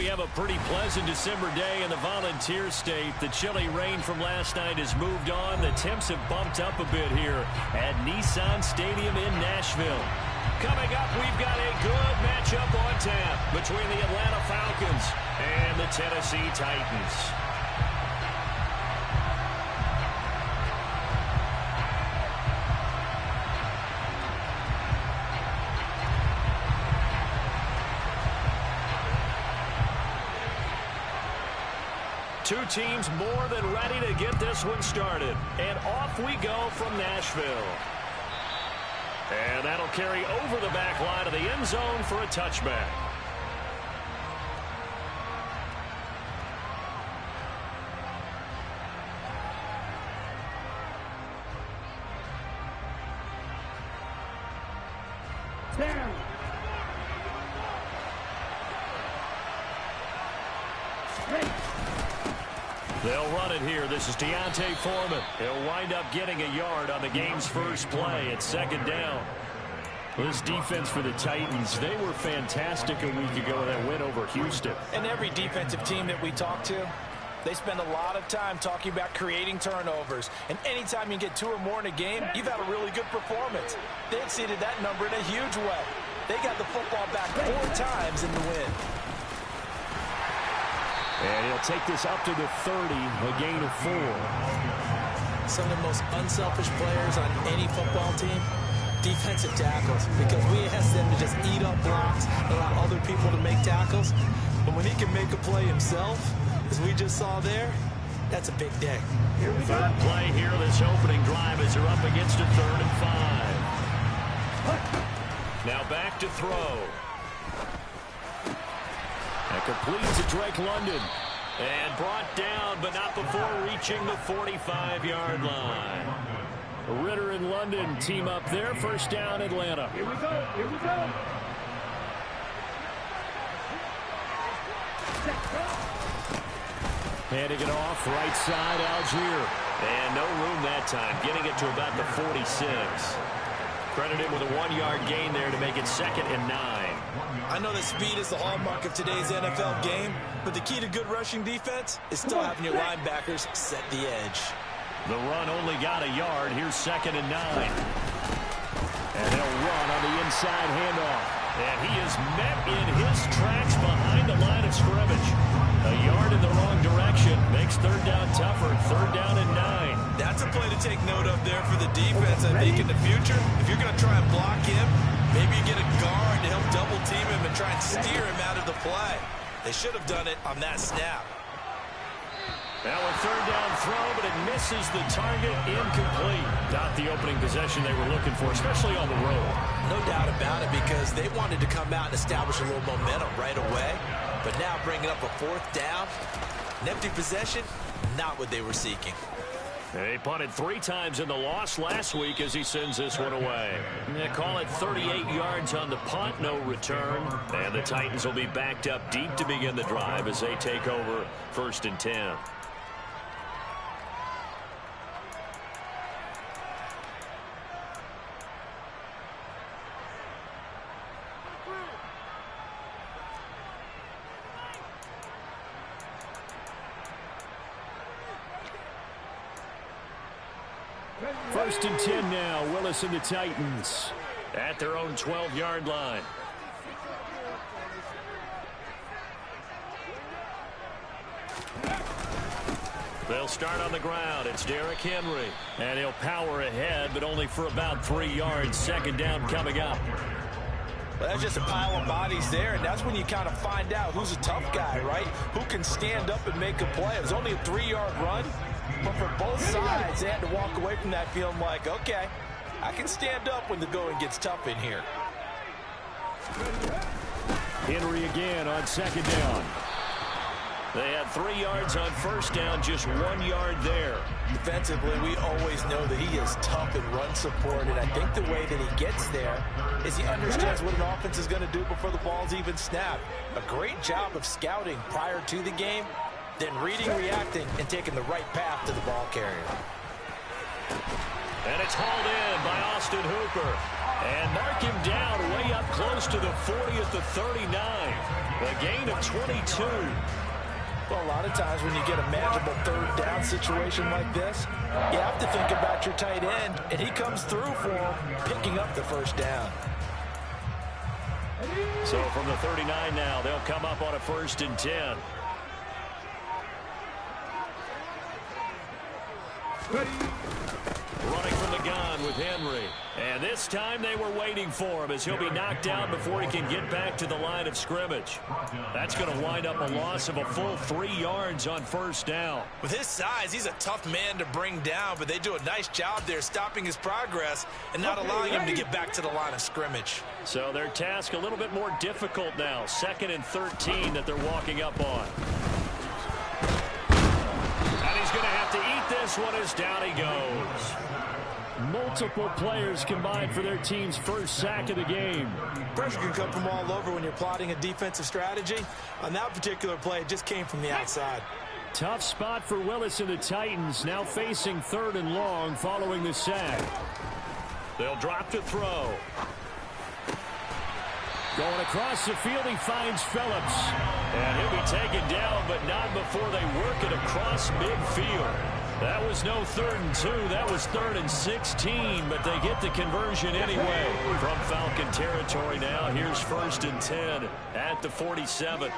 we have a pretty pleasant December day in the Volunteer State. The chilly rain from last night has moved on. The temps have bumped up a bit here at Nissan Stadium in Nashville. Coming up, we've got a good matchup on tap between the Atlanta Falcons and the Tennessee Titans. Two teams more than ready to get this one started. And off we go from Nashville. And that'll carry over the back line of the end zone for a touchback. They'll run it here. This is Deontay Foreman. He'll wind up getting a yard on the game's first play at second down. This defense for the Titans, they were fantastic a week ago in that win over Houston. And every defensive team that we talk to, they spend a lot of time talking about creating turnovers. And anytime you get 2 or more in a game, you've had a really good performance. They exceeded that number in a huge way. They got the football back 4 times in the win. And he'll take this up to the 30, a gain of 4. Some of the most unselfish players on any football team, defensive tackles, because we ask them to just eat up blocks, allow other people to make tackles. But when he can make a play himself, as we just saw there, that's a big day. Third play here, this opening drive as they're up against a 3rd and 5. Now back to throw. That completes to Drake London. And brought down, but not before reaching the 45-yard line. Ritter and London team up there. First down, Atlanta. Here we go. Here we go. Handing it off, right side, Algier. And no room that time, getting it to about the 46. Credited with a 1-yard gain there to make it 2nd and 9. I know that speed is the hallmark of today's NFL game, but the key to good rushing defense is still having your linebackers set the edge. The run only got a yard. Here's 2nd and 9. And they'll run on the inside handoff. And he is met in his tracks behind the line of scrimmage. A yard in the wrong direction makes 3rd down tougher. 3rd down and 9. That's a play to take note of there for the defense, I think, in the future. If you're going to try and block him, maybe you get a guard to help double team him and try and steer him out of the play. They should have done it on that snap. Now a 3rd down throw, but it misses the target, incomplete. Not the opening possession they were looking for, especially on the road. No doubt about it, because they wanted to come out and establish a little momentum right away. But now bringing up a 4th down, an empty possession, not what they were seeking. They punted 3 times in the loss last week as he sends this one away. They call it 38 yards on the punt, no return. And the Titans will be backed up deep to begin the drive as they take over 1st and 10. First and 10 now. Willis and the Titans at their own 12-yard line. They'll start on the ground. It's Derrick Henry. And he'll power ahead, but only for about 3 yards. 2nd down coming up. Well, that's just a pile of bodies there, and that's when you kind of find out who's a tough guy, right? Who can stand up and make a play. It was only a 3-yard run. But for both sides, they had to walk away from that feeling like, okay, I can stand up when the going gets tough in here. Henry again on 2nd down. They had 3 yards on 1st down, just 1 yard there. Defensively, we always know that he is tough in run support, and I think the way that he gets there is he understands what an offense is going to do before the ball's even snapped. A great job of scouting prior to the game, then reading, reacting, and taking the right path to the ball carrier. And it's hauled in by Austin Hooper. And mark him down way up close to the 40 at the 39. A gain of 22. Well, a lot of times when you get a manageable third down situation like this, you have to think about your tight end, and he comes through for him, picking up the first down. So from the 39 now, they'll come up on a 1st and 10. Running from the gun with Henry. And this time they were waiting for him as he'll be knocked down before he can get back to the line of scrimmage. That's going to wind up a loss of a full 3 yards on 1st down. With his size, he's a tough man to bring down, but they do a nice job there stopping his progress and not allowing him to get back to the line of scrimmage. So their task a little bit more difficult now. 2nd and 13 that they're walking up on. And he's going to have to eat this one as down he goes. Multiple players combined for their team's first sack of the game. Pressure can come from all over when you're plotting a defensive strategy. On that particular play, it just came from the outside. Tough spot for Willis and the Titans, now facing 3rd and long following the sack. They'll drop to throw. Going across the field, he finds Phillips. And he'll be taken down, but not before they work it across midfield. That was no 3rd and 2. That was 3rd and 16, but they get the conversion anyway. From Falcon territory now, here's 1st and 10 at the 47.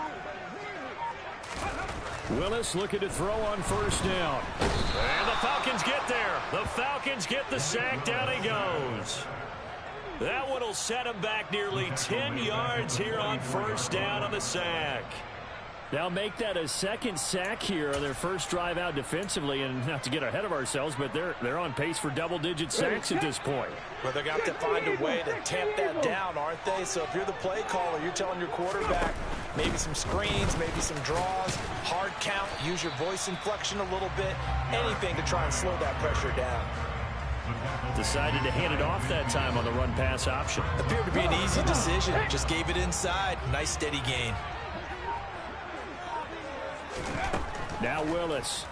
Willis looking to throw on 1st down. And the Falcons get there. The Falcons get the sack. Down he goes. That one will set him back nearly 10 yards here on 1st down on the sack. They'll make that a 2nd sack here on their first drive out defensively, and not to get ahead of ourselves, but they're on pace for double-digit sacks at this point. Well, they're going to have to find a way to tamp that down, aren't they? So if you're the play caller, you're telling your quarterback maybe some screens, maybe some draws, hard count, use your voice inflection a little bit, anything to try and slow that pressure down. Decided to hand it off that time on the run-pass option. Appeared to be an easy decision. Just gave it inside. Nice steady gain. Now Willis.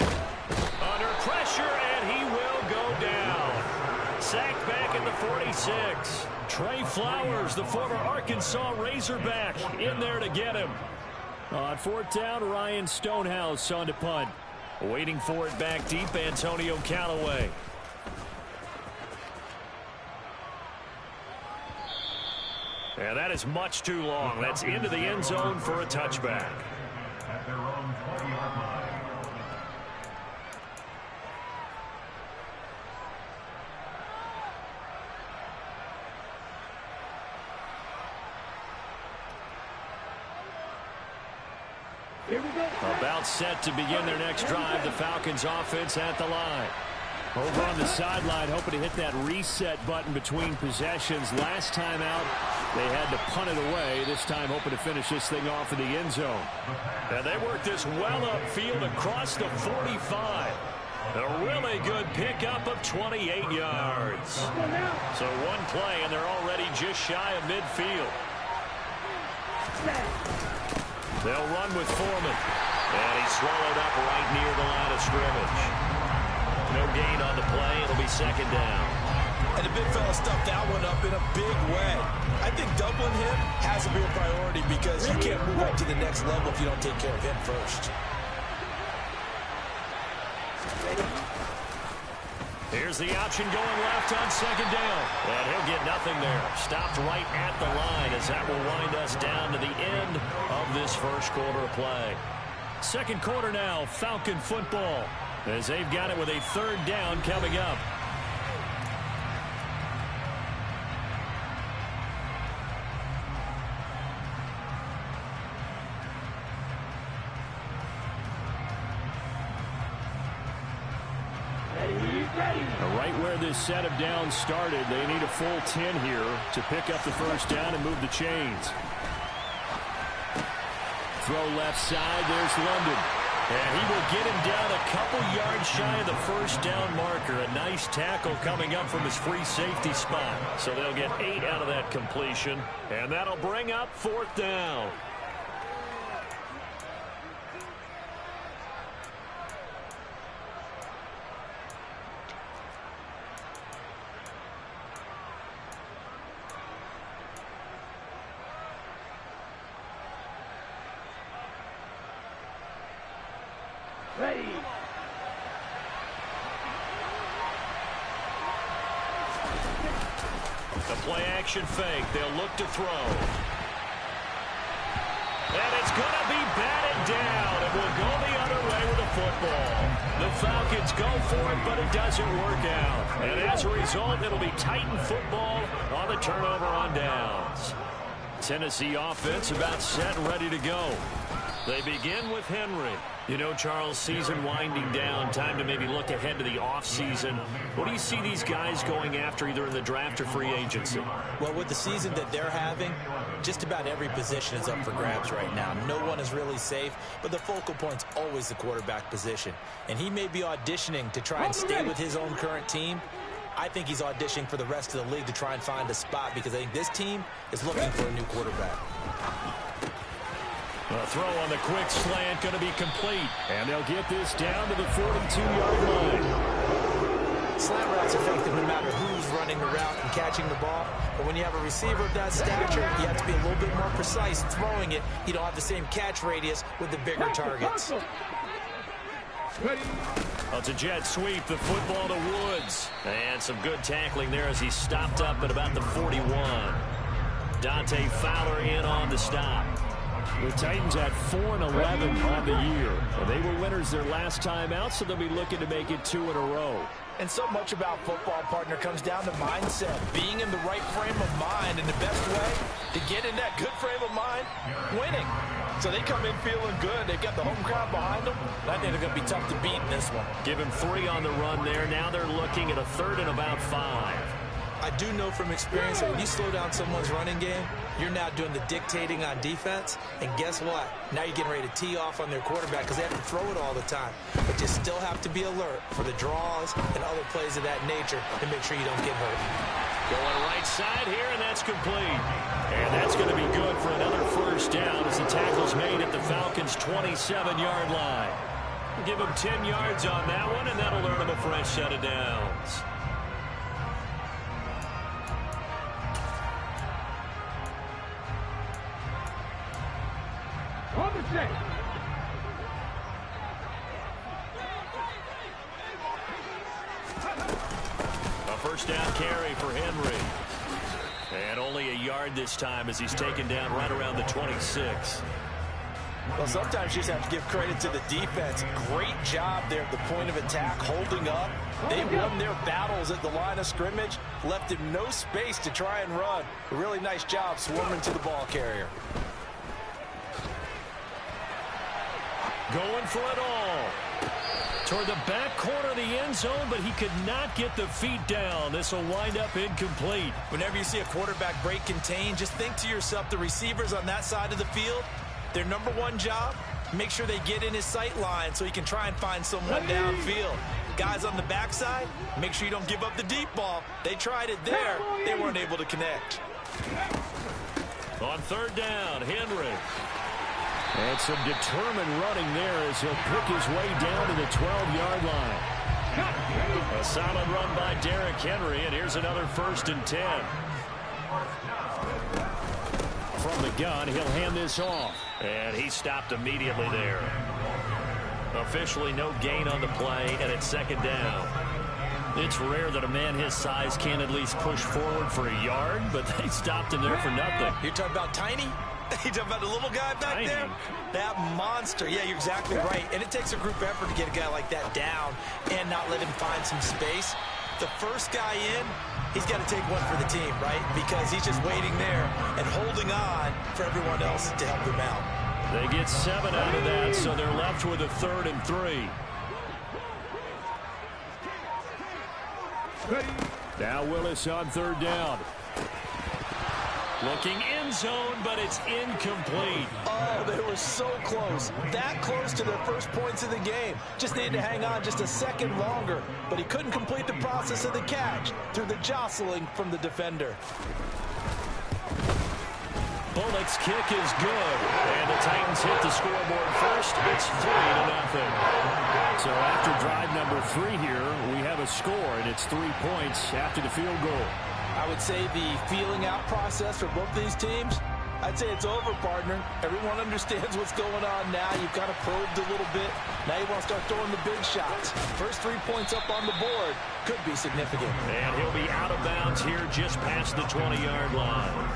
Under pressure, and he will go down. Sacked back at the 46. Trey Flowers, the former Arkansas Razorback, in there to get him. On 4th down, Ryan Stonehouse on to punt. Waiting for it back deep, Antonio Callaway. And that is much too long. That's into the end zone for a touchback. At their own 20-yard line. About set to begin their next drive. The Falcons offense at the line. Over on the sideline, hoping to hit that reset button between possessions. Last time out, they had to punt it away. This time, hoping to finish this thing off in the end zone. And they work this well upfield across the 45. A really good pickup of 28 yards. So one play, and they're already just shy of midfield. They'll run with Foreman. And he's swallowed up right near the line of scrimmage. No gain on the play. It'll be 2nd down. And the big fella stuffed that one up in a big way. I think doubling him has to be a priority because you can't move up to the next level if you don't take care of him first. Here's the option going left on 2nd down. And he'll get nothing there. Stopped right at the line as that will wind us down to the end of this first quarter of play. 2nd quarter now, Falcon football, as they've got it with a 3rd down coming up. Right where this set of downs started, they need a full 10 here to pick up the 1st down and move the chains. Throw left side, there's London. And he will get him down a couple yards shy of the 1st down marker. A nice tackle coming up from his free safety spot. So they'll get 8 out of that completion. And that'll bring up 4th down. A play-action fake. They'll look to throw. And it's going to be batted down. It will go the other way with the football. The Falcons go for it, but it doesn't work out. And as a result, it'll be Titan football on the turnover on downs. Tennessee offense about set and ready to go. They begin with Henry. You know, Charles, season winding down, time to maybe look ahead to the offseason. What do you see these guys going after either in the draft or free agency? Well, with the season that they're having, just about every position is up for grabs right now. No one is really safe, but the focal point's always the quarterback position. And he may be auditioning to try and stay with his own current team. I think he's auditioning for the rest of the league to try and find a spot because I think this team is looking for a new quarterback. A throw on the quick slant going to be complete. And they'll get this down to the 42-yard line. Slant routes are effective no matter who's running the route and catching the ball. But when you have a receiver of that stature, you have to be a little bit more precise throwing it. You don't have the same catch radius with the bigger targets. Well, it's a jet sweep, the football to Woods. And some good tackling there as he stopped up at about the 41. Dante Fowler in on the stop. The Titans at 4-11 on the year. And they were winners their last time out, so they'll be looking to make it 2 in a row. And so much about football, partner, comes down to mindset. Being in the right frame of mind, and the best way to get in that good frame of mind, winning. So they come in feeling good. They've got the home crowd behind them. I think they're going to be tough to beat in this one. Give him 3 on the run there. Now they're looking at a 3rd and about 5. I do know from experience that when you slow down someone's running game, you're now doing the dictating on defense. And guess what? Now you're getting ready to tee off on their quarterback because they have to throw it all the time. But you still have to be alert for the draws and other plays of that nature to make sure you don't get hurt. Going right side here, and that's complete. And that's going to be good for another 1st down as the tackle's made at the Falcons' 27-yard line. Give him 10 yards on that one, and that'll earn him a fresh set of downs. A 1st down carry for Henry. And only a yard this time as he's taken down right around the 26. Well, sometimes you just have to give credit to the defense. Great job there at the point of attack, holding up. They won their battles at the line of scrimmage, left him no space to try and run. A really nice job swarming to the ball carrier. Going for it all. Toward the back corner of the end zone, but he could not get the feet down. This will wind up incomplete. Whenever you see a quarterback break contain, just think to yourself, the receivers on that side of the field, their number one job, make sure they get in his sight line so he can try and find someone downfield. Guys on the backside, make sure you don't give up the deep ball. They tried it there. They weren't able to connect. On 3rd down, Henry. And some determined running there as he'll pick his way down to the 12-yard line. A solid run by Derrick Henry, and here's another 1st and 10. From the gun, he'll hand this off. And he stopped immediately there. Officially no gain on the play, and it's 2nd down. It's rare that a man his size can at least push forward for a yard, but they stopped him there for nothing. You're talking about tiny? You're talking about the little guy back Tiny. there? That monster. Yeah, you're exactly right. And it takes a group effort to get a guy like that down and not let him find some space. The first guy in, he's got to take one for the team, right? Because he's just waiting there and holding on for everyone else to help him out. They get 7 out of that, so they're left with a 3rd and 3. Now Willis on 3rd down. Looking end zone, but it's incomplete. Oh, they were so close. That close to their first points of the game. Just needed to hang on just a second longer. But he couldn't complete the process of the catch through the jostling from the defender. Bullock's kick is good. And the Titans hit the scoreboard first. It's 3-0. So after drive number 3 here, we have a score, and it's 3 points after the field goal. I would say the feeling out process for both these teams I'd say it's over, partner. Everyone understands what's going on now. You've kind of probed a little bit. Now you want to start throwing the big shots. First 3 points up on the board could be significant. And he'll be out of bounds here just past the 20-yard line.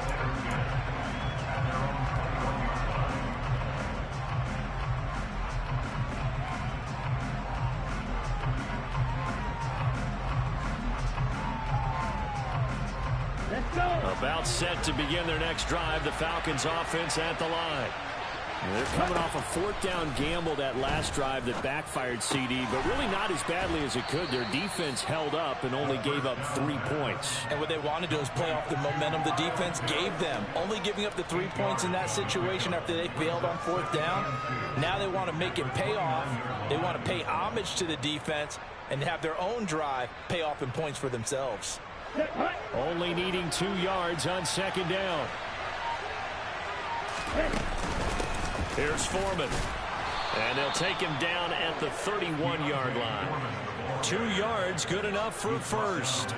About set to begin their next drive. The Falcons offense at the line. They're coming off a fourth down gamble that last drive that backfired, CD, but really not as badly as it could. Their defense held up and only gave up 3 points. And what they want to do is play off the momentum the defense gave them. Only giving up the 3 points in that situation after they failed on fourth down. Now they want to make it pay off. They want to pay homage to the defense and have their own drive pay off in points for themselves. Only needing 2 yards on second down. Here's Foreman. And they'll take him down at the 31-yard line. 2 yards, good enough for a first.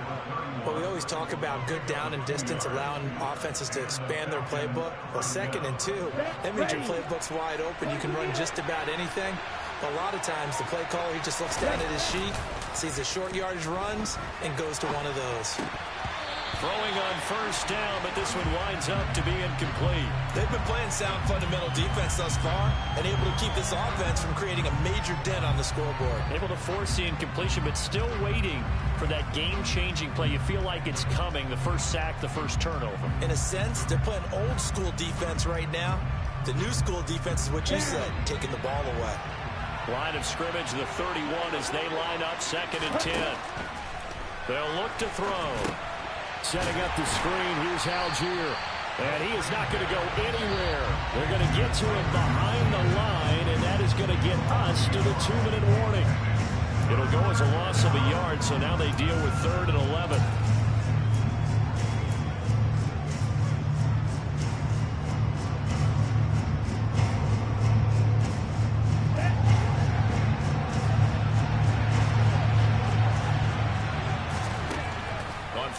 Well, we always talk about good down and distance, allowing offenses to expand their playbook. Well, 2nd and 2, that means your playbook's wide open. You can run just about anything. But a lot of times, the play caller, he just looks down at his sheet, sees the short yardage runs, and goes to one of those. Throwing on first down, but this one winds up to be incomplete. They've been playing sound fundamental defense thus far and able to keep this offense from creating a major dent on the scoreboard. Able to force the incompletion, but still waiting for that game-changing play. You feel like it's coming, the first sack, the first turnover. In a sense, they're playing old-school defense right now. The new school defense is what you said, taking the ball away. Line of scrimmage, the 31 as they line up 2nd and 10. They'll look to throw. Setting up the screen, here's Algier. And he is not going to go anywhere. They're going to get to him behind the line, and that is going to get us to the 2-minute warning. It'll go as a loss of a yard, so now they deal with 3rd and 11.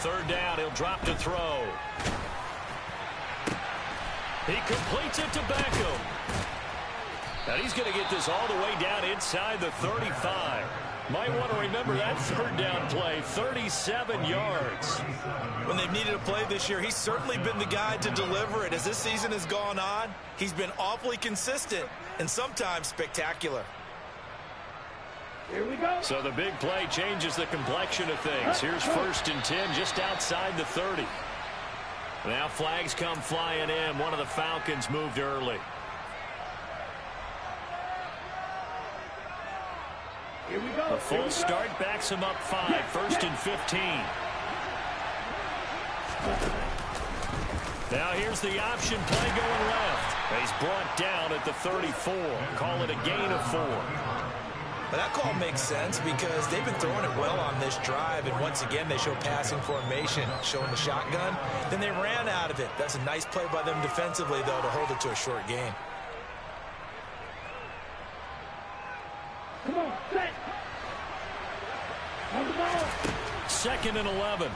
Third down, he'll drop to throw. He completes it to Beckham. And he's going to get this all the way down inside the 35. Might want to remember that third down play, 37 yards. When they've needed a play this year, he's certainly been the guy to deliver it. As this season has gone on, he's been awfully consistent and sometimes spectacular. Here we go. So the big play changes the complexion of things. Here's 1st and 10 just outside the 30. Now flags come flying in. One of the Falcons moved early. Here we go. The full start backs him up 5. 1st and 15. Now here's the option play going left. He's brought down at the 34. Call it a gain of 4. But that call makes sense because they've been throwing it well on this drive, and once again they show passing formation, showing the shotgun. Then they ran out of it. That's a nice play by them defensively, though, to hold it to a short gain. Come on, set. On the ball. 2nd and 11.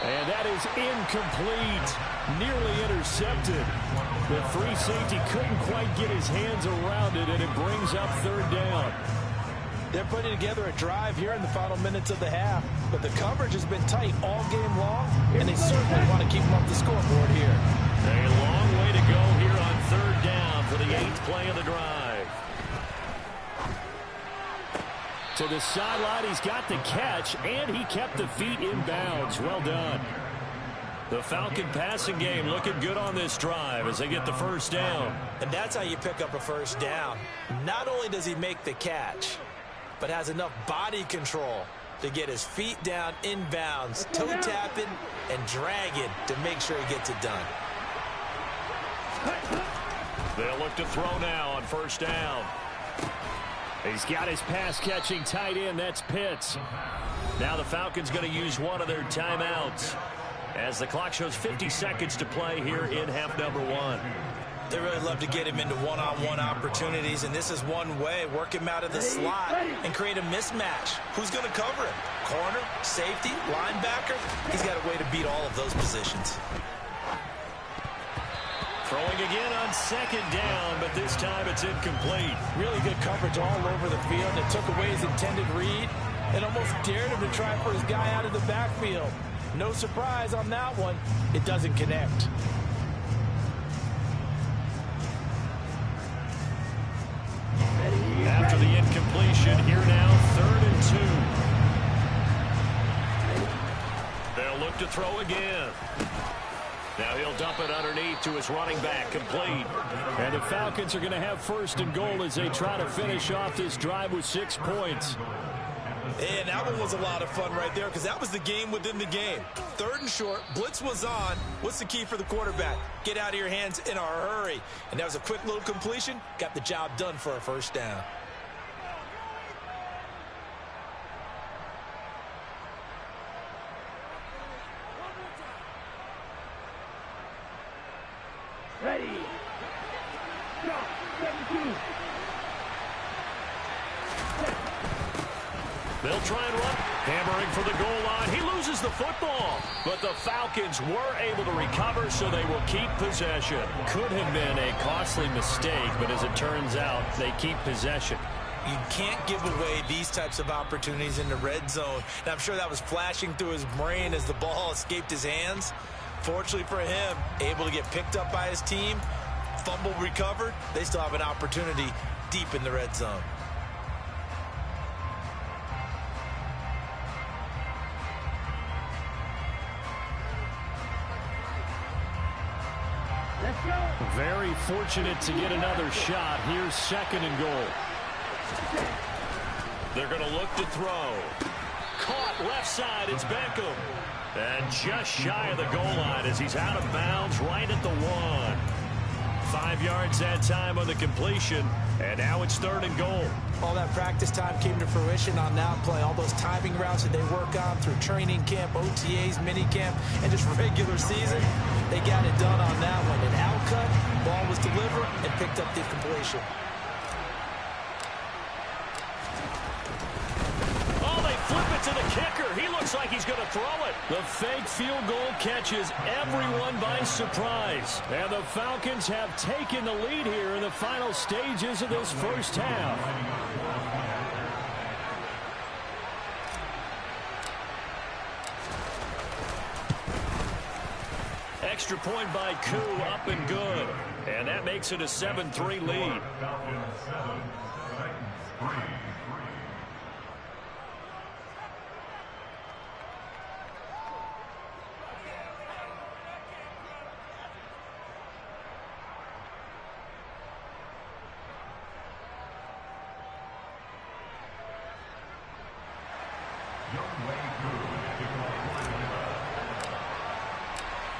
And that is incomplete. Nearly intercepted. The free safety couldn't quite get his hands around it, and it brings up 3rd down. They're putting together a drive here in the final minutes of the half, but the coverage has been tight all game long, and they certainly want to keep them off the scoreboard here. A long way to go here on 3rd down for the 8th play of the drive. To the sideline, he's got the catch, and he kept the feet in bounds. Well done. The Falcon passing game looking good on this drive as they get the 1st down. And that's how you pick up a 1st down. Not only does he make the catch, but has enough body control to get his feet down in bounds, toe tapping and dragging to make sure he gets it done. They'll look to throw now on 1st down. He's got his pass-catching tight end. That's Pitts. Now the Falcons going to use one of their timeouts as the clock shows 50 seconds to play here in half number 1. They really love to get him into one-on-one opportunities, and this is one way. Work him out of the slot and create a mismatch. Who's going to cover him? Corner, safety, linebacker? He's got a way to beat all of those positions. Throwing again on second down, but this time it's incomplete. Really good coverage all over the field. It took away his intended read and almost dared him to try for his guy out of the backfield. No surprise on that one. It doesn't connect. After the incompletion, here now, 3rd and 2. They'll look to throw again. Now he'll dump it underneath to his running back, complete. And the Falcons are going to have 1st and goal as they try to finish off this drive with 6 points. And that one was a lot of fun right there because that was the game within the game. 3rd and short, blitz was on. What's the key for the quarterback? Get out of your hands in a hurry. And that was a quick little completion. Got the job done for a 1st down. Ready. Go. 17. They'll try and run. Hammering for the goal line. He loses the football. But the Falcons were able to recover, so they will keep possession. Could have been a costly mistake, but as it turns out, they keep possession. You can't give away these types of opportunities in the red zone. And I'm sure that was flashing through his brain as the ball escaped his hands. Fortunately for him, able to get picked up by his team, fumble recovered. They still have an opportunity deep in the red zone. Let's go. Very fortunate to get another shot. Here's 2nd and goal. They're going to look to throw. Caught left side. It's Beckham. And just shy of the goal line as he's out of bounds right at the 1. 5 yards that time on the completion. And now it's 3rd and goal. All that practice time came to fruition on that play. All those timing routes that they work on through training camp, OTAs, mini camp, and just regular season, they got it done on that one. An out cut, ball was delivered, and picked up the completion. Flip it to the kicker. He looks like he's going to throw it. The fake field goal catches everyone by surprise. And the Falcons have taken the lead here in the final stages of this 1st half. Extra point by Koo, up and good. And that makes it a 7-3 lead.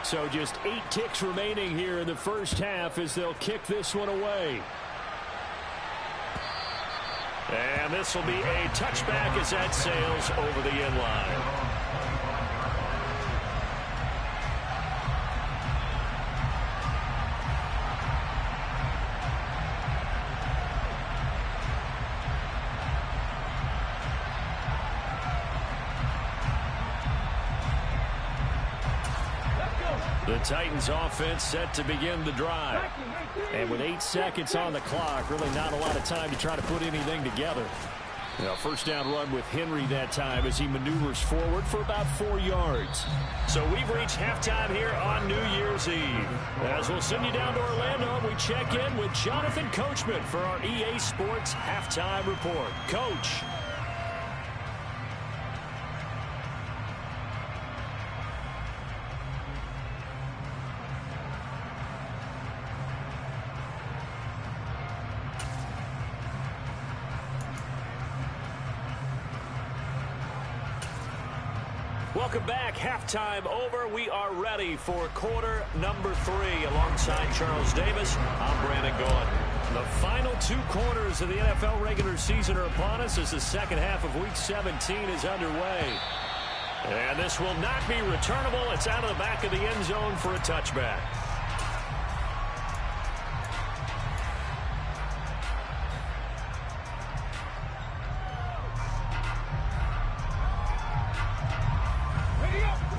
So just 8 ticks remaining here in the 1st half as they'll kick this one away. And this will be a touchback as that sails over the end line. The Titans offense set to begin the drive. And with 8 seconds on the clock, really not a lot of time to try to put anything together. You know, 1st down run with Henry that time as he maneuvers forward for about 4 yards. So we've reached halftime here on New Year's Eve. As we'll send you down to Orlando, we check in with Jonathan Coachman for our EA Sports Halftime Report. Coach. Welcome back. Halftime over. We are ready for quarter number 3. Alongside Charles Davis, I'm Brandon Gaudin. The final 2 quarters of the NFL regular season are upon us as the 2nd half of Week 17 is underway. And this will not be returnable. It's out of the back of the end zone for a touchback.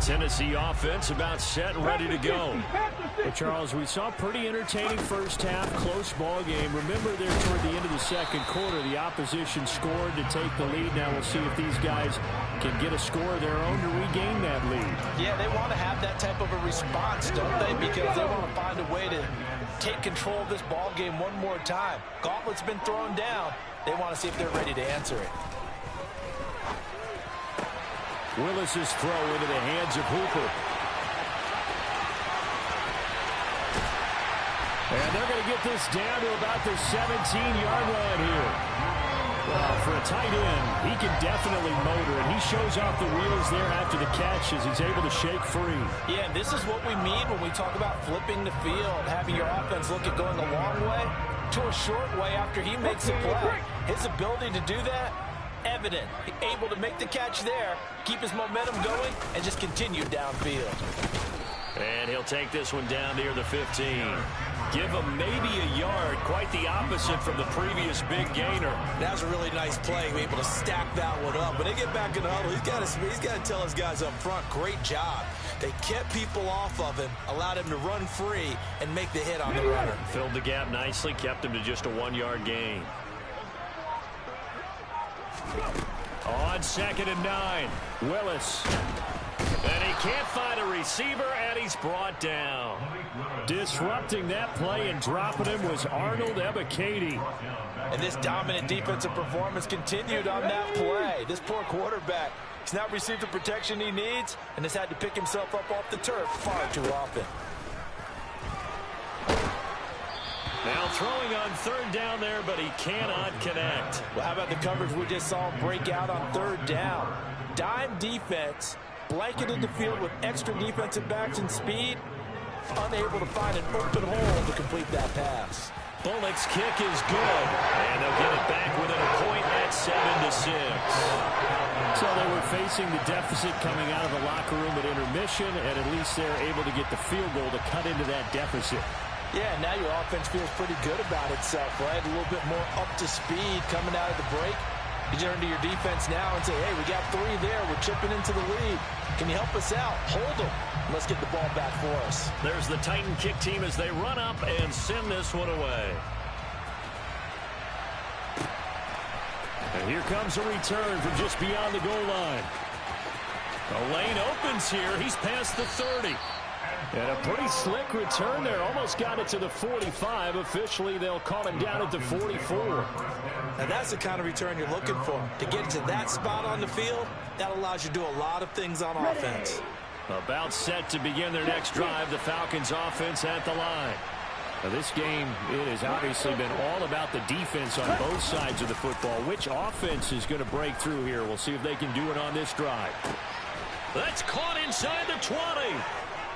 Tennessee offense about set and ready to go. Well, Charles, we saw a pretty entertaining first half, close ball game. Remember there toward the end of the second quarter, the opposition scored to take the lead. Now we'll see if these guys can get a score of their own to regain that lead. Yeah, they want to have that type of a response, don't they? Because they want to find a way to take control of this ball game one more time. Gauntlet's been thrown down. They want to see if they're ready to answer it. Willis's throw into the hands of Hooper. And they're going to get this down to about the 17-yard line here. Well, for a tight end, he can definitely motor, and he shows off the wheels there after the catch as he's able to shake free. Yeah, and this is what we mean when we talk about flipping the field, having your offense look at going a long way to a short way after he makes a play. His ability to do that, evident. Able to make the catch there, keep his momentum going, and just continue downfield. And he'll take this one down near the 15. Give him maybe a yard, quite the opposite from the previous big gainer. That was a really nice play, able to stack that one up. When they get back in the huddle, he's got to tell his guys up front, great job. They kept people off of him, allowed him to run free, and make the hit on the runner. Filled the gap nicely, kept him to just a 1-yard gain. On 2nd and 9, Willis. And he can't find a receiver, and he's brought down. Disrupting that play and dropping him was Arnold Ebiketie. And this dominant defensive performance continued on that play. This poor quarterback, he's not received the protection he needs and has had to pick himself up off the turf far too often. Now throwing on 3rd down there, but he cannot connect. Well, how about the coverage we just saw break out on 3rd down? Dime defense, blanketed the field with extra defensive backs and speed, unable to find an open hole to complete that pass. Bullock's kick is good, and they'll get it back within a point at 7-6. So they were facing the deficit coming out of the locker room at intermission, and at least they're able to get the field goal to cut into that deficit. Yeah, now your offense feels pretty good about itself, right? A little bit more up to speed coming out of the break. You turn to your defense now and say, hey, we got 3 there. We're chipping into the lead. Can you help us out? Hold them. Let's get the ball back for us. There's the Titan kick team as they run up and send this one away. And here comes a return from just beyond the goal line. The lane opens here. He's past the 30. And a pretty slick return there. Almost got it to the 45. Officially, they'll call him down at the 44. And that's the kind of return you're looking for. To get to that spot on the field, that allows you to do a lot of things on offense. About set to begin their next drive. The Falcons offense at the line. Now this game, it has obviously been all about the defense on both sides of the football. Which offense is going to break through here? We'll see if they can do it on this drive. That's caught inside the 20.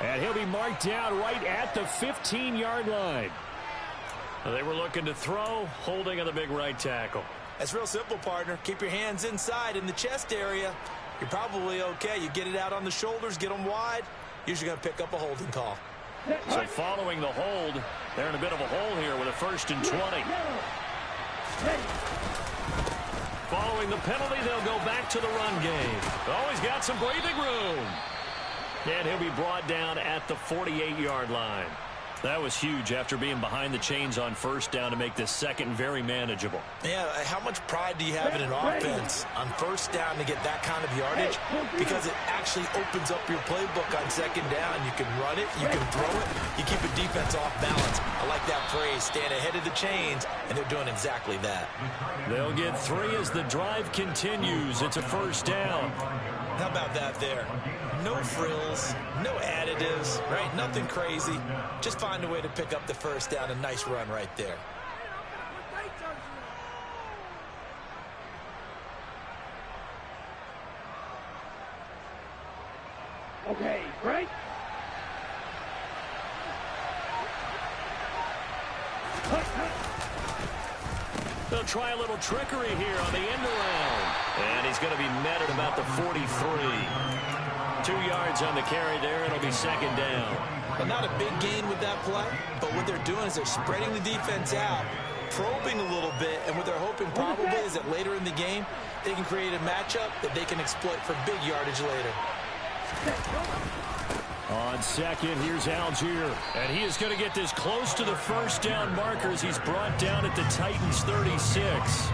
And he'll be marked down right at the 15-yard line. They were looking to throw, holding on the big right tackle. That's real simple, partner. Keep your hands inside in the chest area. You're probably okay. You get it out on the shoulders, get them wide. Usually going to pick up a holding call. So following the hold, they're in a bit of a hole here with a 1st and 20. Following the penalty, they'll go back to the run game. Always got some breathing room. And he'll be brought down at the 48-yard line. That was huge after being behind the chains on 1st down to make this 2nd very manageable. Yeah, how much pride do you have in an offense on 1st down to get that kind of yardage? Because it actually opens up your playbook on 2nd down. You can run it, you can throw it, you keep a defense off balance. I like that phrase, staying ahead of the chains, and they're doing exactly that. They'll get 3 as the drive continues. It's a 1st down. How about that there? No frills, no additives, right? Nothing crazy. Just find a way to pick up the 1st down. A nice run right there. Okay, break. They'll try a little trickery here on the end around. And he's going to be met at about the 43. 2 yards on the carry there. It'll be 2nd down. But not a big gain with that play. But what they're doing is they're spreading the defense out, probing a little bit. And what they're hoping probably is that later in the game, they can create a matchup that they can exploit for big yardage later. On second, here's Algier. And he is going to get this close to the first down markers. He's brought down at the Titans' 36.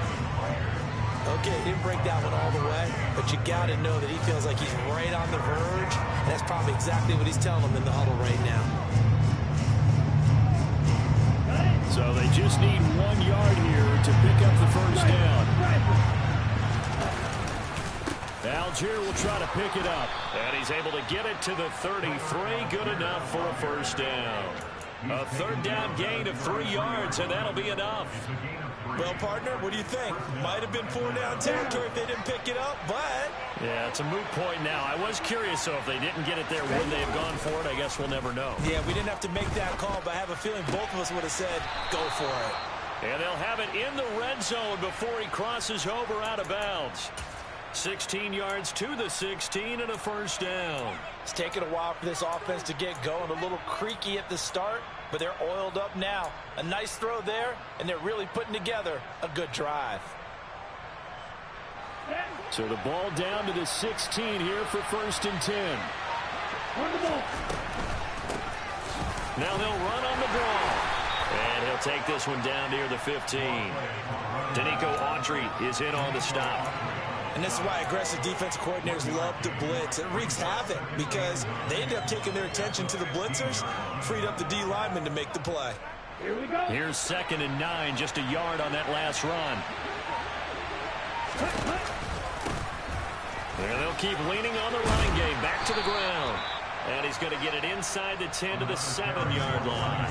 Okay, he didn't break that one all the way, but you got to know that he feels like he's right on the verge. And that's probably exactly what he's telling them in the huddle right now. So they just need 1 yard here to pick up the first down. Algier will try to pick it up. And he's able to get it to the 33. Good enough for a first down. A third down gain of 3 yards, and that'll be enough. Well, partner, what do you think? Might have been 4 down territory if they didn't pick it up, but... Yeah, it's a moot point now. I was curious, though, if they didn't get it there, would they have gone for it? I guess we'll never know. Yeah, we didn't have to make that call, but I have a feeling both of us would have said, go for it. And they'll have it in the red zone before he crosses over out of bounds. 16 yards to the 16 and a first down. It's taken a while for this offense to get going. A little creaky at the start, but they're oiled up now. A nice throw there, and they're really putting together a good drive. So the ball down to the 16 here for 1st and 10. Now they'll run on the ball. And he'll take this one down near the 15. Danico Autry is in on the stop. And this is why aggressive defensive coordinators love to blitz. It wreaks havoc because they end up taking their attention to the blitzers, freed up the D lineman to make the play. Here we go. Here's 2nd and 9, just a yard on that last run. There they'll keep leaning on the running game, back to the ground. And he's going to get it inside the 10 to the 7-yard line.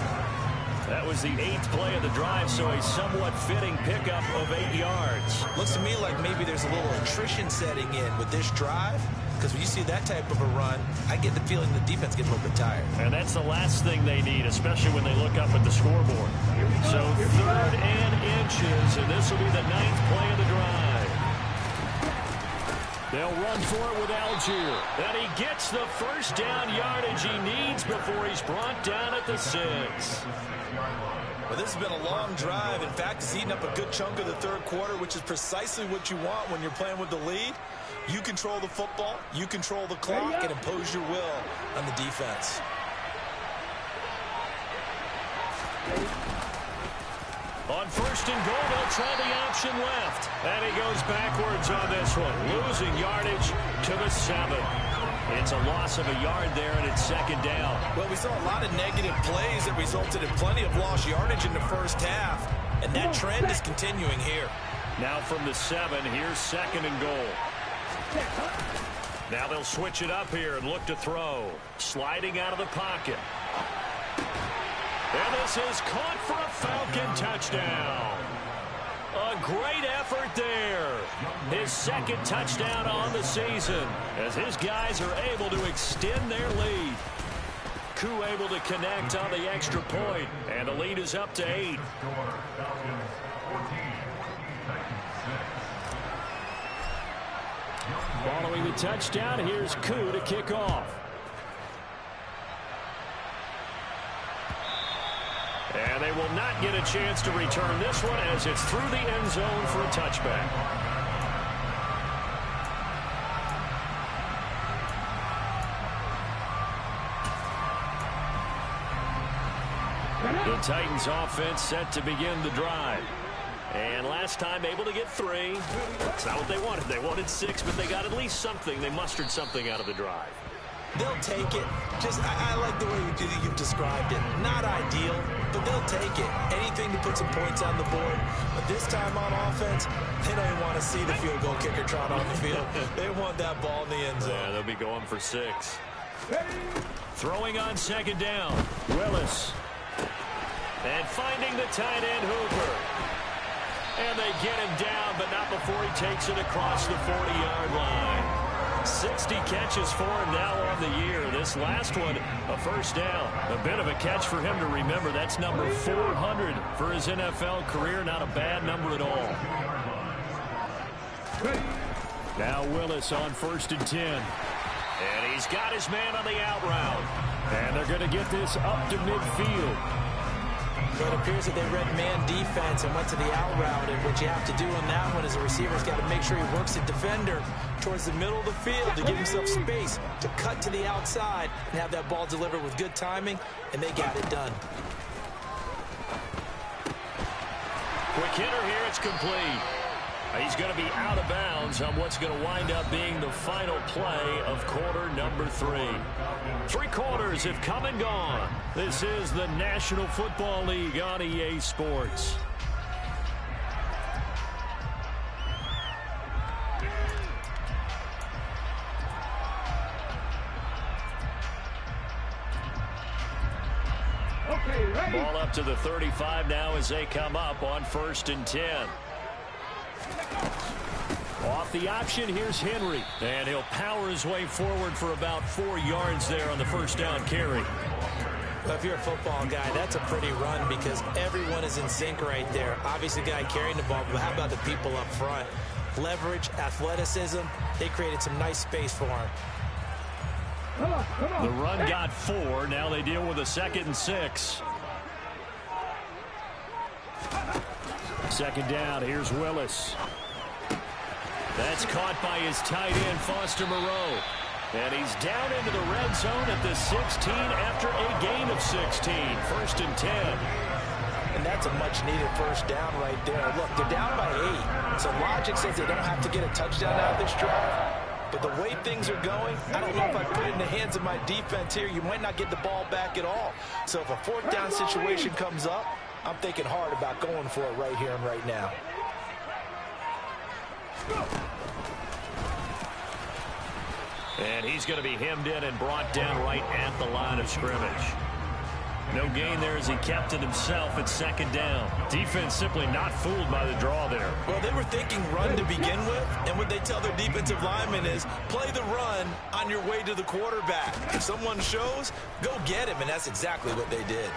That was the 8th play of the drive, so a somewhat fitting pickup of 8 yards. Looks to me like maybe there's a little attrition setting in with this drive, because when you see that type of a run, I get the feeling the defense gets a little bit tired. And that's the last thing they need, especially when they look up at the scoreboard. So 3rd and inches, and this will be the 9th play of the drive. They'll run for it with Algier. And he gets the first down yardage he needs before he's brought down at the 6. Well, this has been a long drive. In fact, it's eaten up a good chunk of the 3rd quarter, which is precisely what you want when you're playing with the lead. You control the football, you control the clock, and impose your will on the defense. On 1st and goal, they'll try the option left. And he goes backwards on this one, losing yardage to the 7. It's a loss of a yard there, and it's 2nd down. Well, we saw a lot of negative plays that resulted in plenty of lost yardage in the first half, and that trend is continuing here. Now from the 7, here's 2nd and goal. Now they'll switch it up here and look to throw. Sliding out of the pocket. And this is caught for a Falcon touchdown. A great effort there. His 2nd touchdown on the season as his guys are able to extend their lead. Koo able to connect on the extra point, and the lead is up to 8. Following the touchdown, here's Koo to kick off. And they will not get a chance to return this one as it's through the end zone for a touchback. The Titans offense set to begin the drive. And last time able to get 3. That's not what they wanted. They wanted 6, but they got at least something. They mustered something out of the drive. They'll take it. I like the way you've described it. Not ideal, but they'll take it. Anything to put some points on the board. But this time on offense, they don't even want to see the field goal kicker trot on the field. They want that ball in the end zone. Yeah, they'll be going for 6. Throwing on 2nd down. Willis. And finding the tight end Hooper. And they get him down, but not before he takes it across the 40-yard line. 60 catches for him now on the year. This last one, a first down. A bit of a catch for him to remember. That's number 400 for his NFL career. Not a bad number at all. Now Willis on 1st and 10. And he's got his man on the out route. And they're going to get this up to midfield. Well, it appears that they read man defense and went to the out route, and what you have to do on that one is the receiver's got to make sure he works the defender towards the middle of the field to give himself space to cut to the outside and have that ball delivered with good timing, and they got it done. Quick hitter here, it's complete. He's going to be out of bounds on what's going to wind up being the final play of quarter number 3. 3 quarters have come and gone. This is the National Football League on EA Sports. Okay, ready. Ball up to the 35 now as they come up on 1st and 10. Off the option, here's Henry. And he'll power his way forward for about 4 yards there on the first down carry. Well, if you're a football guy, that's a pretty run because everyone is in sync right there. Obviously, the guy carrying the ball, but how about the people up front? Leverage, athleticism, they created some nice space for him. The run got 4. Now they deal with a 2nd and 6. 2nd down, here's Willis. That's caught by his tight end, Foster Moreau. And he's down into the red zone at the 16 after a gain of 16. 1st and 10. And that's a much-needed first down right there. Look, they're down by 8. So logic says they don't have to get a touchdown out of this drive. But the way things are going, I don't know if I put it in the hands of my defense here. You might not get the ball back at all. So if a 4th down situation comes up, I'm thinking hard about going for it right here and right now. And he's going to be hemmed in and brought down right at the line of scrimmage. No gain there as he kept it himself at 2nd down. Defense simply not fooled by the draw there. Well, they were thinking run to begin with, and what they tell their defensive linemen is play the run on your way to the quarterback. If someone shows, go get him, and that's exactly what they did.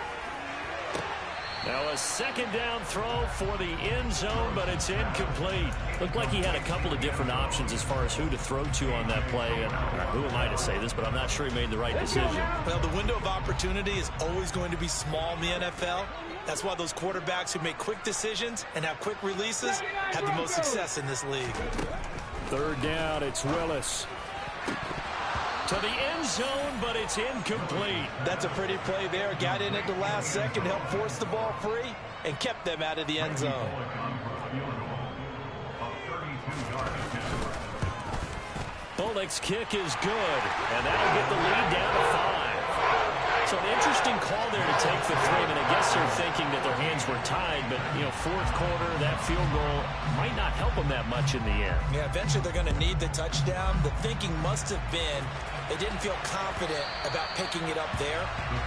Now a 2nd down throw for the end zone, but it's incomplete. Looked like he had a couple of different options as far as who to throw to on that play. And who am I to say this, but I'm not sure he made the right decision. Well, the window of opportunity is always going to be small in the NFL. That's why those quarterbacks who make quick decisions and have quick releases have the most success in this league. 3rd down, it's Willis. To the end zone, but it's incomplete. That's a pretty play there. Got in at the last second, helped force the ball free, and kept them out of the end zone. Bullock's kick is good, and that'll get the lead down to 5. So an interesting call there to take the 3. And I guess they're thinking that their hands were tied, but, 4th quarter, that field goal might not help them that much in the end. Yeah, eventually they're going to need the touchdown. The thinking must have been they didn't feel confident about picking it up there,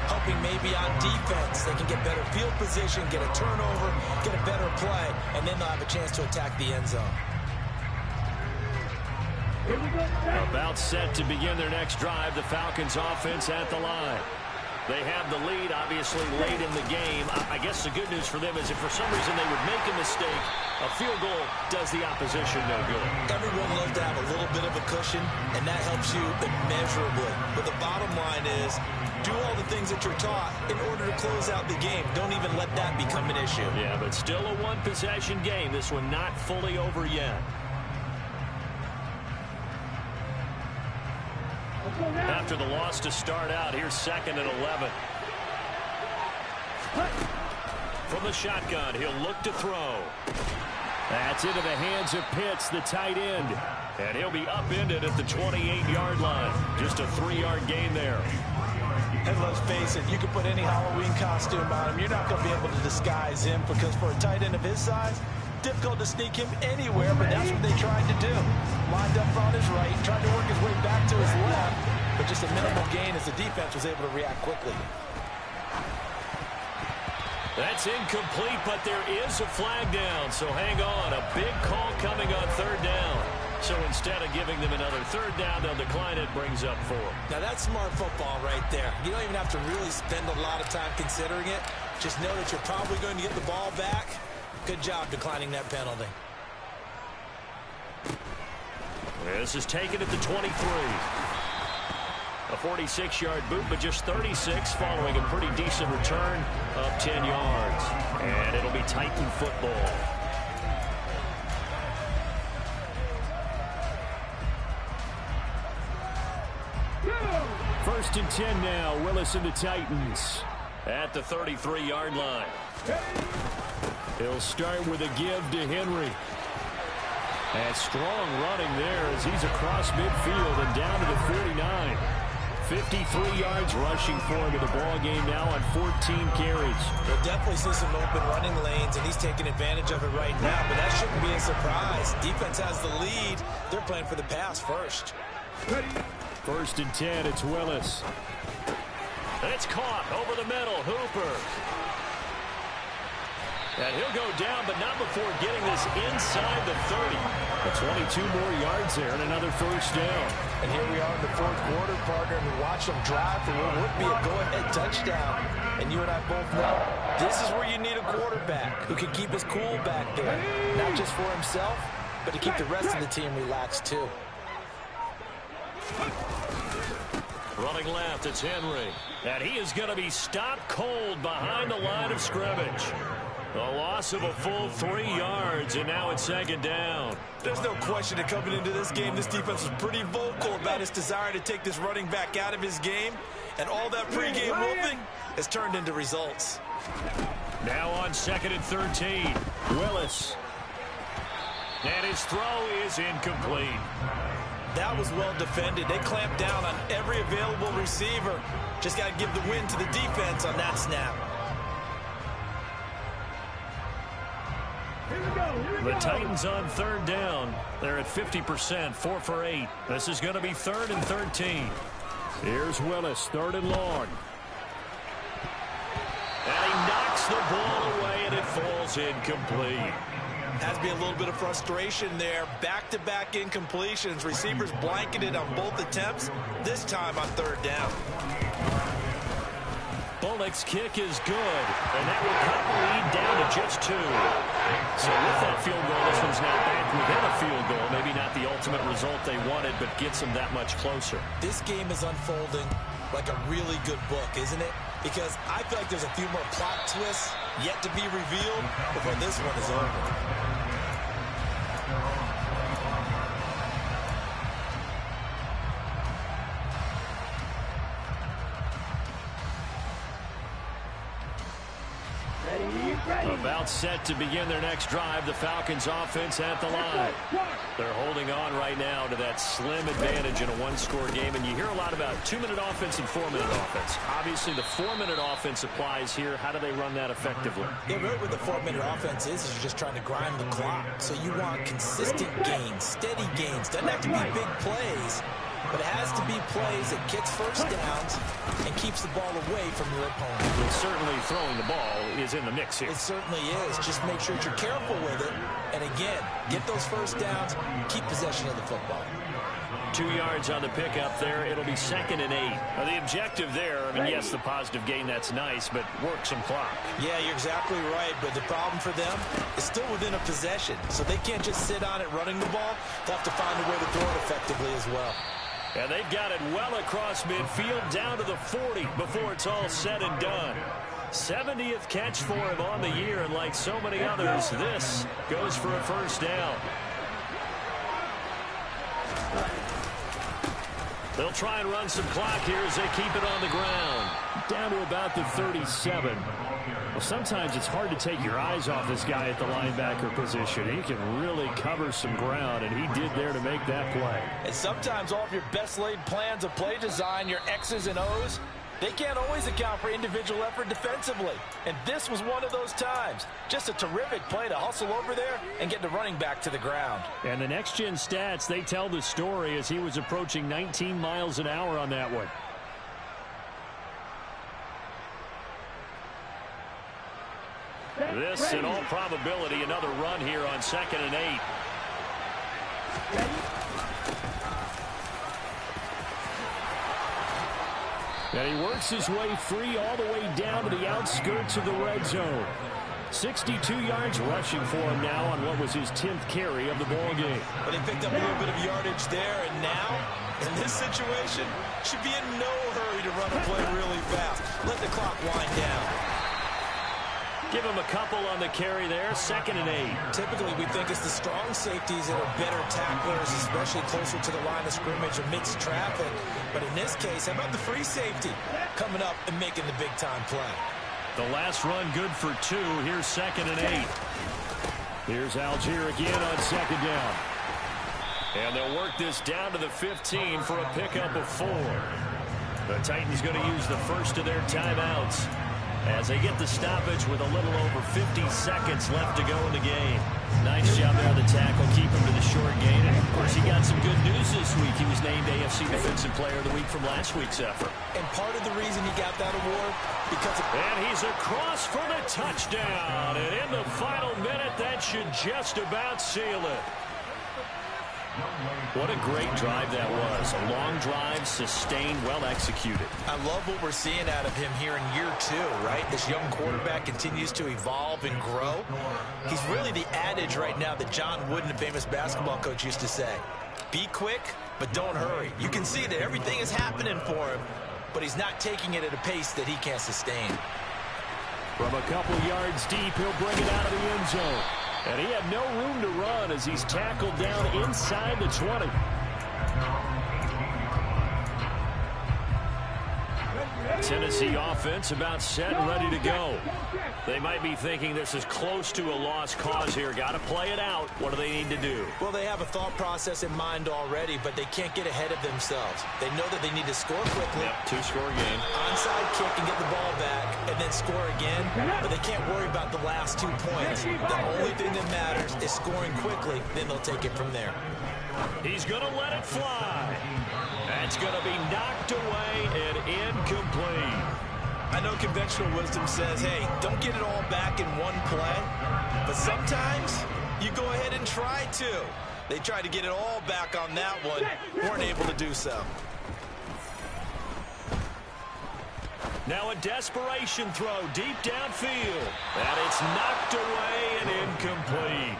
hoping maybe on defense they can get better field position, get a turnover, get a better play, and then they'll have a chance to attack the end zone. About set to begin their next drive, the Falcons offense at the line. They have the lead, obviously, late in the game. I guess the good news for them is if for some reason they would make a mistake, a field goal does the opposition no good. Everyone loves to have a little bit of a cushion, and that helps you immeasurably. But the bottom line is do all the things that you're taught in order to close out the game. Don't even let that become an issue. Yeah, but still a one-possession game. This one not fully over yet. After the loss to start out, here's 2nd and 11. From the shotgun, he'll look to throw. That's into the hands of Pitts, the tight end. And he'll be upended at the 28-yard line. Just a 3-yard gain there. And let's face it, you can put any Halloween costume on him. You're not going to be able to disguise him because for a tight end of his size, difficult to sneak him anywhere, but that's what they tried to do. Lined up on his right, tried to work his way back to his left, but just a minimal gain as the defense was able to react quickly. That's incomplete, but there is a flag down, so hang on. A big call coming on 3rd down. So instead of giving them another 3rd down, they'll decline it, brings up 4. Now that's smart football right there. You don't even have to really spend a lot of time considering it. Just know that you're probably going to get the ball back. Good job declining that penalty. This is taken at the 23. A 46-yard boot, but just 36 following a pretty decent return of 10 yards. And it'll be Titan football. First and 10 now. Willis and the Titans at the 33-yard line. He'll start with a give to Henry. And strong running there as he's across midfield and down to the 49. 53 yards rushing for him in the ball game now on 14 carries. We'll definitely see some open running lanes, and he's taking advantage of it right now, but that shouldn't be a surprise. Defense has the lead. They're playing for the pass first. First and 10, it's Willis. And it's caught over the middle. Hooper. And he'll go down, but not before getting this inside the 30. 22 more yards there and another first down. And here we are in the fourth quarter, partner, and we watch them drive for what would be a go-ahead touchdown. And you and I both know this is where you need a quarterback who can keep his cool back there. Not just for himself, but to keep the rest of the team relaxed too. Running left, it's Henry. And he is going to be stopped cold behind the line of scrimmage. A loss of a full 3 yards, and now it's second down. There's no question that coming into this game, this defense was pretty vocal about its desire to take this running back out of his game. And all that pregame whooping has turned into results. Now on second and 13, Willis. And his throw is incomplete. That was well defended. They clamped down on every available receiver. Just got to give the win to the defense on that snap. The Titans on third down. They're at 50%, 4 for 8. This is going to be third and 13. Here's Willis, third and long. And he knocks the ball away, and it falls incomplete. Has to be a little bit of frustration there. Back-to-back incompletions. Receivers blanketed on both attempts, this time on third down. Bullock's kick is good, and that will cut the lead down to just 2. So with that field goal, this one's now back within a field goal. Maybe not the ultimate result they wanted, but gets them that much closer. This game is unfolding like a really good book, isn't it? Because I feel like there's a few more plot twists yet to be revealed before this one is over. About set to begin their next drive, the Falcons offense at the line. They're holding on right now to that slim advantage in a one-score game, and you hear a lot about 2-minute offense and 4-minute offense. Obviously, the 4-minute offense applies here. How do they run that effectively? Yeah, really what the 4-minute offense is you're just trying to grind the clock. So you want consistent gains, steady gains. Doesn't have to be big plays, but it has to be plays that gets first downs and keeps the ball away from your opponent. And certainly throwing the ball is in the mix here. It certainly is. Just make sure that you're careful with it. And again, get those first downs, keep possession of the football. 2 yards on the pickup there. It'll be second and 8. Now, the objective there, I mean, yes, the positive gain, that's nice, but work some clock. Yeah, you're exactly right, but the problem for them is still within a possession. So they can't just sit on it running the ball. They'll have to find a way to throw it effectively as well. And they've got it well across midfield down to the 40 before it's all said and done. 70th catch for him on the year, and like so many others, this goes for a first down. They'll try and run some clock here as they keep it on the ground. Down to about the 37. Well, sometimes it's hard to take your eyes off this guy at the linebacker position. He can really cover some ground, and he did there to make that play. And sometimes all of your best laid plans of play design, your X's and O's, they can't always account for individual effort defensively. And this was one of those times. Just a terrific play to hustle over there and get the running back to the ground. And the next-gen stats, they tell the story as he was approaching 19 miles an hour on that one. This, in all probability, another run here on second and 8. And he works his way free all the way down to the outskirts of the red zone. 62 yards rushing for him now on what was his 10th carry of the ball game. But he picked up a little bit of yardage there, and now In this situation, should be in no hurry to run a play really fast. Let the clock wind down. Give him a couple on the carry there, 2nd and 8. Typically, we think it's the strong safeties that are better tacklers, especially closer to the line of scrimmage amidst traffic. But in this case, how about the free safety coming up and making the big-time play? The last run good for 2. Here's 2nd and 8. Here's Algier again on 2nd down. And they'll work this down to the 15 for a pickup of 4. The Titans going to use the first of their timeouts as they get the stoppage with a little over 50 seconds left to go in the game. Nice job there on the tackle. Keep him to the short gain. And, of course, he got some good news this week. He was named AFC Defensive Player of the Week from last week's effort. And part of the reason he got that award because and he's across for the touchdown. And in the final minute, that should just about seal it. What a great drive that was. A long drive, sustained, well executed. I love what we're seeing out of him here in year 2, right? This young quarterback continues to evolve and grow. He's really the adage right now that John Wooden, the famous basketball coach, used to say. Be quick, but don't hurry. You can see that everything is happening for him, but he's not taking it at a pace that he can't sustain. From a couple yards deep, he'll bring it out of the end zone. And he had no room to run as he's tackled down inside the 20. Tennessee offense about set and ready to go. They might be thinking this is close to a lost cause here. Got to play it out. What do they need to do? Well, they have a thought process in mind already, but they can't get ahead of themselves. They know that they need to score quickly. Yep, 2-score game. Onside kick and get the ball back and then score again, but they can't worry about the last 2 points. The only thing that matters is scoring quickly, then they'll take it from there. He's going to let it fly. That's going to be knocked away and incomplete. I know conventional wisdom says, hey, don't get it all back in one play. But sometimes you go ahead and try to. They tried to get it all back on that one. Weren't able to do so. Now a desperation throw deep downfield. And it's knocked away and incomplete.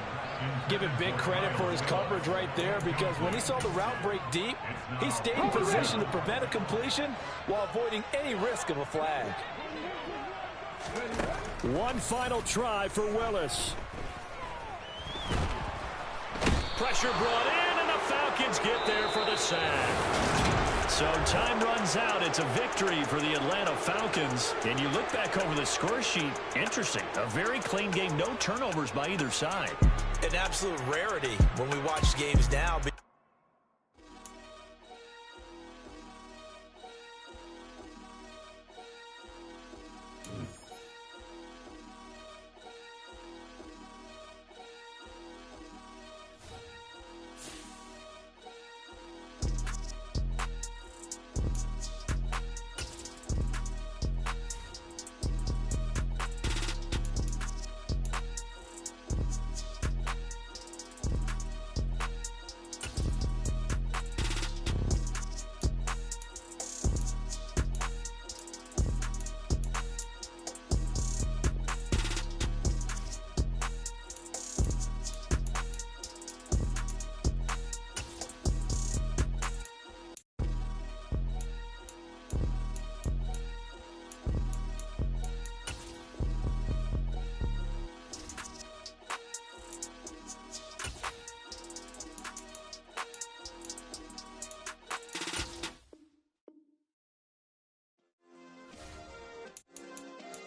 Give him big credit for his coverage right there, because when he saw the route break deep, he stayed in position to prevent a completion while avoiding any risk of a flag. One final try for Willis. Pressure brought in, and the Falcons get there for the sack. So time runs out. It's a victory for the Atlanta Falcons. And you look back over the score sheet, interesting. A very clean game, no turnovers by either side. An absolute rarity when we watch games now.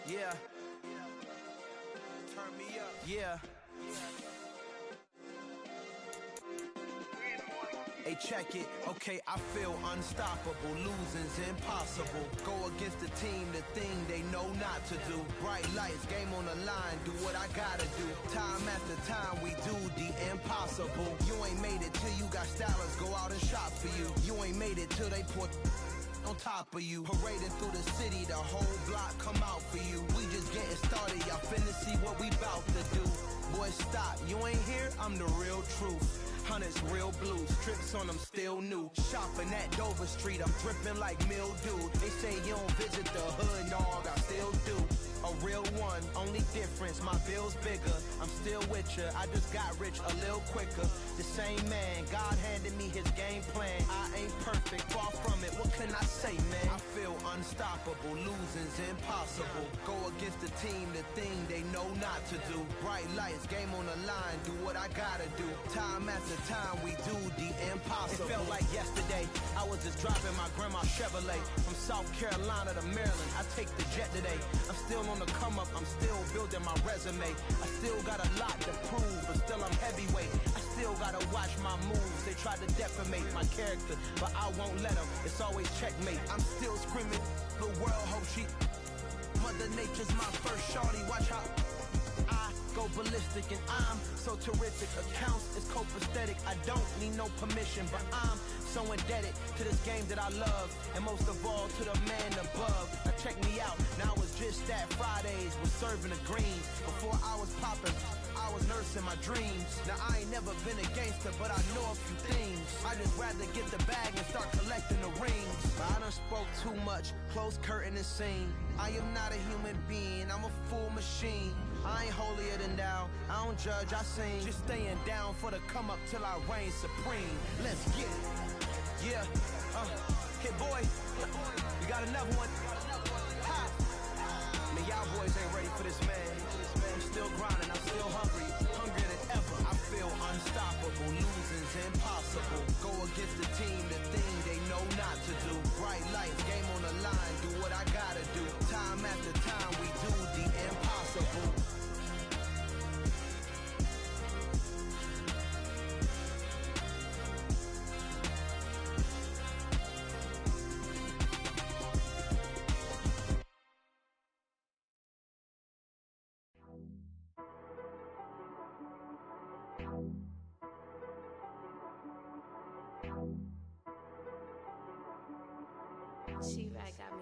Yeah. Turn me up. Yeah. Hey, check it. Okay, I feel unstoppable. Losing's impossible. Go against the team, the thing they know not to do. Bright lights, game on the line. Do what I gotta do. Time after time, we do the impossible. You ain't made it till you got stylers go out and shop for you. You ain't made it till they put on top of you. Parading through the city, the whole block come out for you. We just getting started, y'all finna see what we bout to do. Boy, stop, you ain't here, I'm the real truth. Hunters, real blue, strips on them still new. Shopping at Dover Street, I'm dripping like mildew. They say you don't visit the hood, dog, I still do. A real one, only difference, my bill's bigger. I'm still with ya, I just got rich a little quicker. The same man, God handed me his game plan. I ain't perfect, far from it, what can I say, man? I feel unstoppable, losing's impossible. Go against the team, the thing they know not to do. Bright lights, game on the line, do what I gotta do. Time after time, we do the impossible. It felt like yesterday, I was just driving my grandma's Chevrolet. From South Carolina to Maryland, I take the jet today. I'm still on the come up, I'm still building my resume. I still got a lot to prove, but still I'm heavyweight. I still gotta watch my moves. They tried to defamate my character, but I won't let them. It's always checkmate. I'm still screaming, the world hope she. Mother Nature's my first shorty. Watch how I go ballistic, and I'm so terrific. Accounts is copacetic. I don't need no permission, but I'm so indebted to this game that I love, and most of all to the man above. Now check me out, now it's just that Fridays was serving the greens. Before I was popping, I was nursing my dreams. Now I ain't never been a gangster, but I know a few things. I just rather get the bag and start collecting the rings. But I done spoke too much, close curtain and scene. I am not a human being, I'm a full machine. I ain't holier than thou, I don't judge, I sing. Just staying down for the come up till I reign supreme. Let's get it. Yeah, hit boy, we got another one. Ha! Man, y'all boys ain't ready for this, man. I'm still grinding, I'm still hungry, hungrier than ever. I feel unstoppable, losing's impossible. Go against the team, the thing they know not to do. Bright lights, game on the line, do what I gotta do. Time after time, we do the impossible. She right got